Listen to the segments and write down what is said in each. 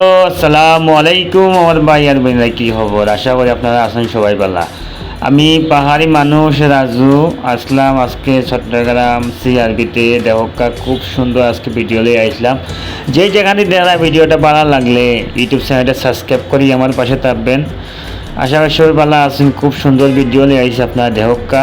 আসসালামু আলাইকুম আমার ভাই আর বোনেরা, কি খবর? আশা করি আপনারা আছেন সবাই ভালো। আমি পাহাড়ি মানুষ রাজু আসলাম আজকে চট্টগ্রাম সিআরবিতে দেহকা খুব সুন্দর আজকে ভিডিও লিয়ে আসলাম। যেই যেখানে দেখা ভিডিওটা ভালো লাগলে ইউটিউব চ্যানেলটা সাবস্ক্রাইব করি আমার পাশে থাকবেন। আশা করি সবাই ভালো আছেন। খুব সুন্দর ভিডিও লিয়ে আসছে আপনার দেহকা।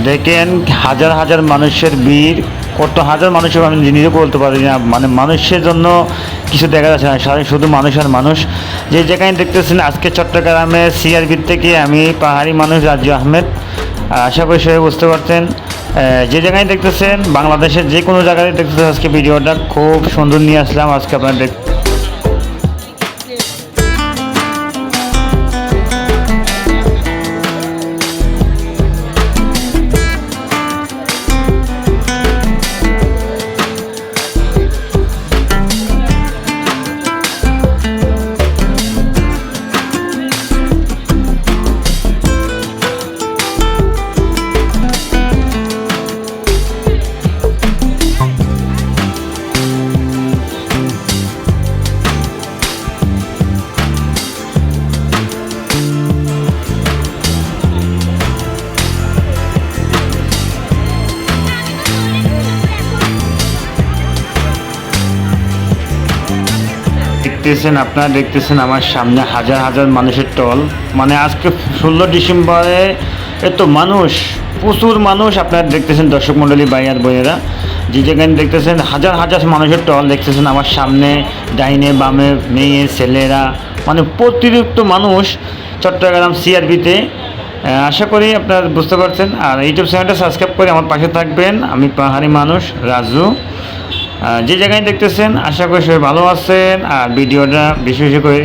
দেখেন হাজার হাজার মানুষের ভিড়, কত হাজার মানুষের আমি নিজে বলতে পারি না, মানে মানুষের জন্য কিছু দেখা যাচ্ছে না, সারা শুধু মানুষ আর মানুষ। যে যেখানে দেখতেছেন আজকে চট্টগ্রামের সিআরবির থেকে আমি পাহাড়ি মানুষ রাজু আহমেদ। আশা করি সবাই বুঝতে পারছেন। যে জায়গায় দেখতেছেন বাংলাদেশের যে কোনো জায়গায় দেখতেছেন আজকে ভিডিওটা খুব সুন্দর নিয়ে আসলাম আজকে আপনারা দেখতেছেন, আপনারা দেখতেছেন আমার সামনে হাজার হাজার মানুষের টল। মানে আজকে 16 ডিসেম্বরে এত মানুষ, প্রচুর মানুষ আপনারা দেখতেছেন দর্শক মণ্ডলী ভাই আর বোনেরা। যে যেখানে দেখতেছেন হাজার হাজার মানুষের টল দেখতেছেন আমার সামনে, ডাইনে বামে মেয়ে ছেলেরা, মানে অতিরিক্ত মানুষ চট্টগ্রাম সিআরবিতে। আশা করি আপনারা বুঝতে পারছেন। আর ইউটিউব চ্যানেলটা সাবস্ক্রাইব করে আমার পাশে থাকবেন। আমি পাহাড়ি মানুষ রাজু। যে জায়গায় দেখতেছেন আশা করি সবাই ভালো আছেন। আর ভিডিওটা বেশি বেশি করে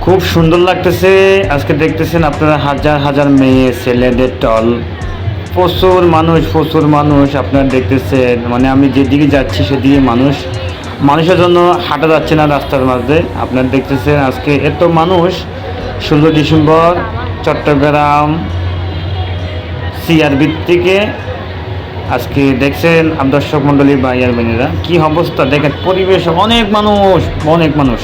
খুব সুন্দর লাগতেছে। আজকে দেখতেছেন আপনারা হাজার হাজার মেয়ে ছেলেদের টল, প্রচুর মানুষ আপনারা দেখতেছেন। মানে আমি যেদিকে যাচ্ছি সেদিকে মানুষের জন্য হাঁটা যাচ্ছে না রাস্তার মাঝে। আপনারা দেখতেছেন আজকে এত মানুষ 16 ডিসেম্বর চট্টগ্রাম সিআরবি থেকে আজকে দেখছেন দর্শক মণ্ডলী ভাই আর বোনেরা, কি অবস্থা দেখেন, পরিবেশ অনেক মানুষ।